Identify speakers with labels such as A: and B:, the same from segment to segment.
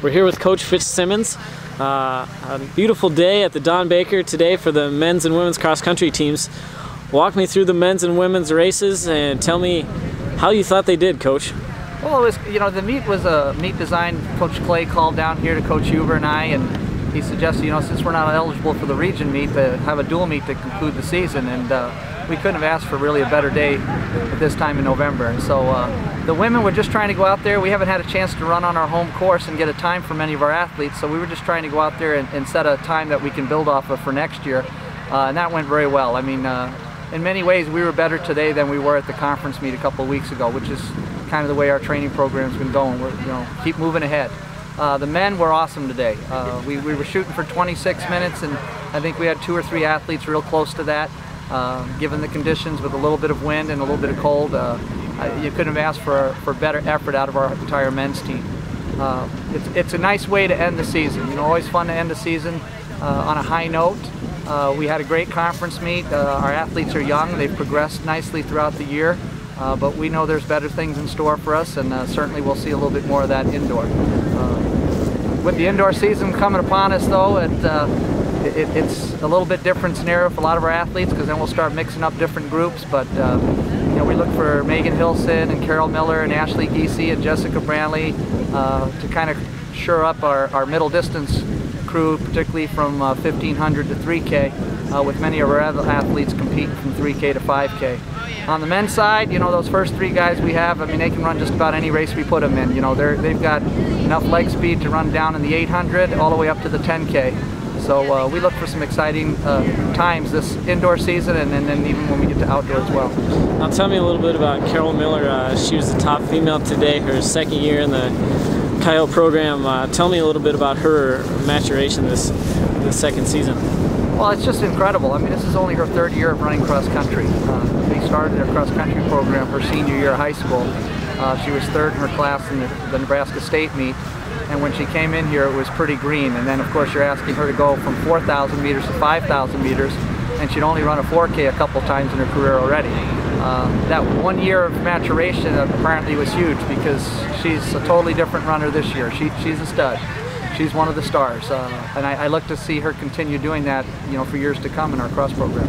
A: We're here with Coach Fitzsimmons. A beautiful day at the Don Baker today for the men's and women's cross-country teams. Walk me through the men's and women's races and tell me how you thought they did, Coach.
B: Well, it was, the meet was a meet design. Coach Clay called down here to Coach Huber and I, and he suggested, since we're not eligible for the region meet, to have a dual meet to conclude the season. And we couldn't have asked for really a better day at this time in November. And so the women were just trying to go out there. We haven't had a chance to run on our home course and get a time for many of our athletes, so we were just trying to go out there and set a time that we can build off of for next year. And that went very well. I mean, in many ways, we were better today than we were at the conference meet a couple of weeks ago, which is kind of the way our training program's been going. We're, keep moving ahead. The men were awesome today. We were shooting for 26 minutes, and I think we had 2 or 3 athletes real close to that. Given the conditions with a little bit of wind and a little bit of cold, you couldn't have asked for better effort out of our entire men's team. It's a nice way to end the season. Always fun to end the season on a high note. We had a great conference meet. Our athletes are young. They've progressed nicely throughout the year, but we know there's better things in store for us, and certainly we'll see a little bit more of that indoor. With the indoor season coming upon us, though, it's a little bit different scenario for a lot of our athletes, because then we'll start mixing up different groups. But we look for Megan Hilson and Carol Miller and Ashley Giese and Jessica Brantley to kind of shore up our middle distance crew, particularly from 1500 to 3K, with many of our other athletes competing from 3K to 5K. On the men's side, those first 3 guys we have, they can run just about any race we put them in. They've got enough leg speed to run down in the 800 all the way up to the 10K. So we look for some exciting times this indoor season, and then even when we get to outdoor as well.
A: Now tell me a little bit about Carol Miller. She was the top female today, her second year in the Coyote program. Tell me a little bit about her maturation this second season.
B: Well, it's just incredible. This is only her 3rd year of running cross country. They started their cross country program her senior year of high school. She was 3rd in her class in the Nebraska State meet. And when she came in here, it was pretty green. And then, of course, you're asking her to go from 4,000 meters to 5,000 meters, and she'd only run a 4K a couple times in her career already. That 1 year of maturation apparently was huge, because she's a totally different runner this year. She's a stud. She's one of the stars, and I look to see her continue doing that, for years to come in our cross program.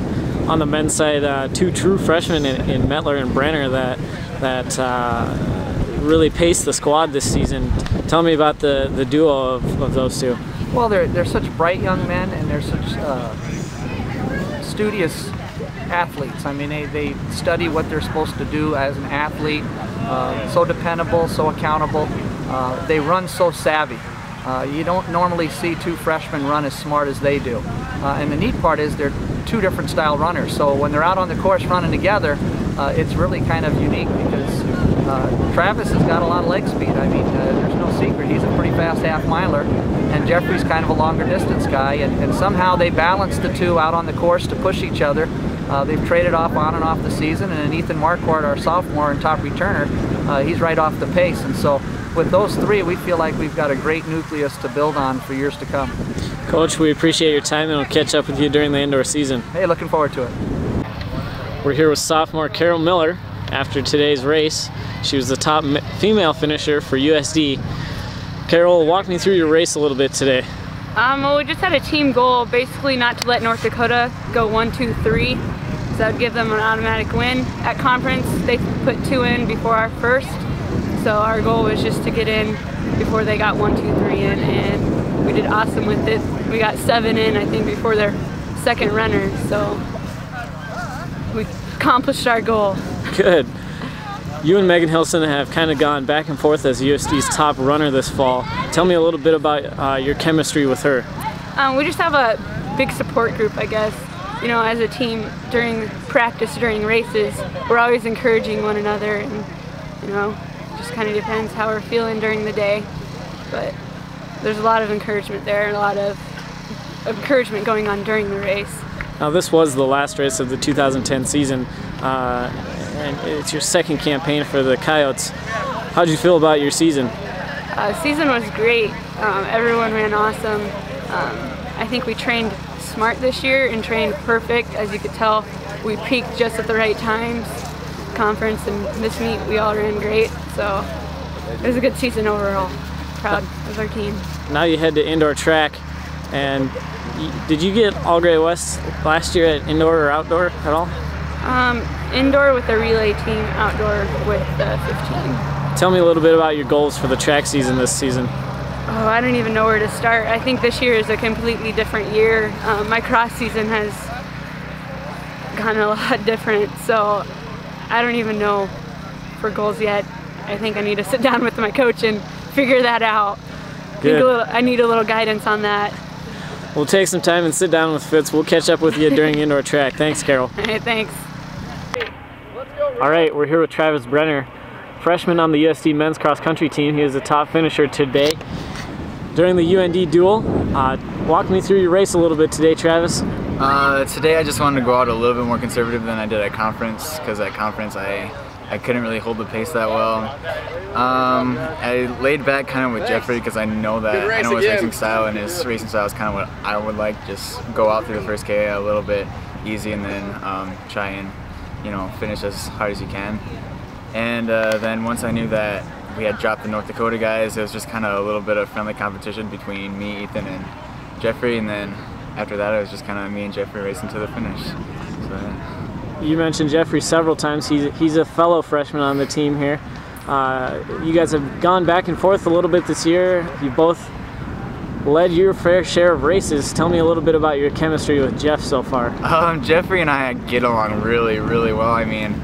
A: On the men's side, 2 true freshmen in Mettler and Brenner that really paced the squad this season. Tell me about the duo of those 2.
B: Well, they're such bright young men, and they're such studious athletes. They study what they're supposed to do as an athlete. So dependable, so accountable. They run so savvy. You don't normally see 2 freshmen run as smart as they do. And the neat part is they're 2 different style runners. So when they're out on the course running together, it's really kind of unique, because Travis has got a lot of leg speed. There's no secret. He's a pretty fast half-miler, and Jeffrey's kind of a longer distance guy, and somehow they balance the 2 out on the course to push each other. They've traded off on and off the season, and then Ethan Marquardt, our sophomore and top returner, he's right off the pace. And so with those 3, we feel like we've got a great nucleus to build on for years to come.
A: Coach, we appreciate your time, and we'll catch up with you during the indoor season.
B: Hey, looking forward to it.
A: We're here with sophomore Carol Miller after today's race. She was the top female finisher for USD. Carol, walk me through your race a little bit today.
C: Well, we just had a team goal, basically not to let North Dakota go 1, 2, 3. So that would give them an automatic win. At conference, they put 2 in before our first. So our goal was just to get in before they got 1, 2, 3 in, and we did awesome with it. We got 7 in, I think, before their second runner. So we accomplished our goal.
A: Good. You and Megan Hilson have kind of gone back and forth as USD's top runner this fall. Tell me a little bit about your chemistry with her.
C: We just have a big support group, I guess. As a team, during practice, during races, we're always encouraging one another, and just kind of depends how we're feeling during the day. But there's a lot of encouragement there, and a lot of encouragement going on during the race.
A: Now, this was the last race of the 2010 season, and it's your second campaign for the Coyotes. How did you feel about your season?
C: Season was great. Everyone ran awesome. I think we trained smart this year and trained perfect. As you could tell, we peaked just at the right times. Conference and this meet, we all ran great. So it was a good season overall. proud of our team.
A: Now you head to indoor track, and did you get all Grade West last year at indoor or outdoor at all?
C: Indoor with the relay team, outdoor with the 15.
A: Tell me a little bit about your goals for the track season this season.
C: Oh, I don't even know where to start. I think this year is a completely different year. My cross season has gotten a lot different, so I don't even know for goals yet. I think I need to sit down with my coach and figure that out. I need a little guidance on that.
A: We'll take some time and sit down with Fitz. We'll catch up with you during indoor track. Thanks, Carol.
C: Hey, thanks.
A: All right, we're here with Travis Brenner, freshman on the USD men's cross country team. He was a top finisher today during the UND duel. Walk me through your race a little bit today, Travis.
D: Today I just wanted to go out a little bit more conservative than I did at conference, because at conference I couldn't really hold the pace that well. I laid back kind of with Jeffrey because I know his racing style, and his racing style is kind of what I would like. Just go out through the first K a little bit easy, and then try and finish as hard as you can. And then once I knew that we had dropped the North Dakota guys, it was just kind of a little bit of friendly competition between me, Ethan, and Jeffrey. And then after that, it was just kind of me and Jeffrey racing to the finish. So, yeah.
A: You mentioned Jeffrey several times. He's a fellow freshman on the team here. You guys have gone back and forth a little bit this year. You both led your fair share of races. Tell me a little bit about your chemistry with Jeff so far.
D: Jeffrey and I get along really, really well. I mean,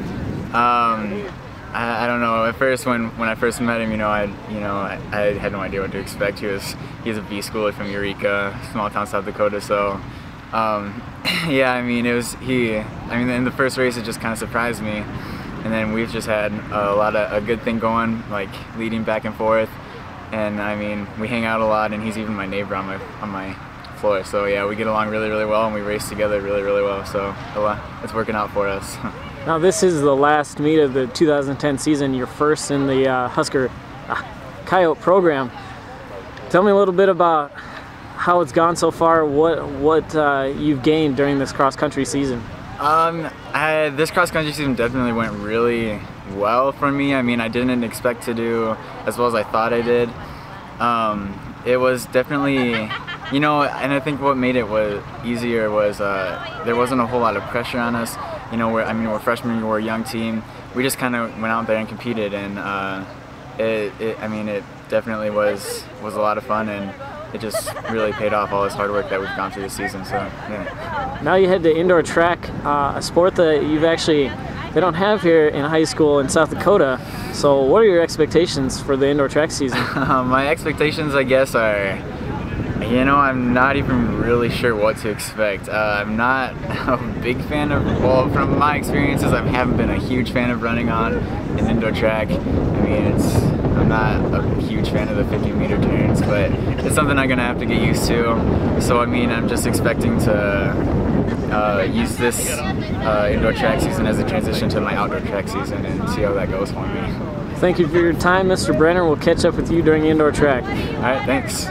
D: I don't know. At first, when I first met him, I had no idea what to expect. He's a B schooler from Eureka, small town South Dakota. So, yeah, I mean, in the first race it just kind of surprised me, and then we've just had a good thing going, like leading back and forth, and I mean, we hang out a lot, and he's even my neighbor on my floor. So yeah, we get along really, really well, and we race together really, really well. So it's working out for us.
A: Now this is the last meet of the 2010 season, your first in the Coyote program. Tell me a little bit about how it's gone so far, what you've gained during this cross-country season.
D: This cross-country season definitely went really well for me. I mean, I didn't expect to do as well as I thought I did. It was definitely, and I think what made it easier was there wasn't a whole lot of pressure on us. We're freshmen, we're a young team. We just kind of went out there and competed, and it definitely was a lot of fun, and it just really paid off, all this hard work that we've gone through this season. So yeah.
A: Now you head to indoor track, a sport that they don't have here in high school in South Dakota. So what are your expectations for the indoor track season?
D: My expectations, I guess, are, I'm not even really sure what to expect. I'm not a big fan of, from my experiences, I haven't been a huge fan of running on an indoor track. I mean, I'm not a huge fan of the 50-meter turns, but it's something I'm gonna have to get used to. So I mean, I'm just expecting to use this indoor track season as a transition to my outdoor track season and see how that goes for me.
A: Thank you for your time, Mr. Brenner. We'll catch up with you during indoor track.
D: All right, thanks.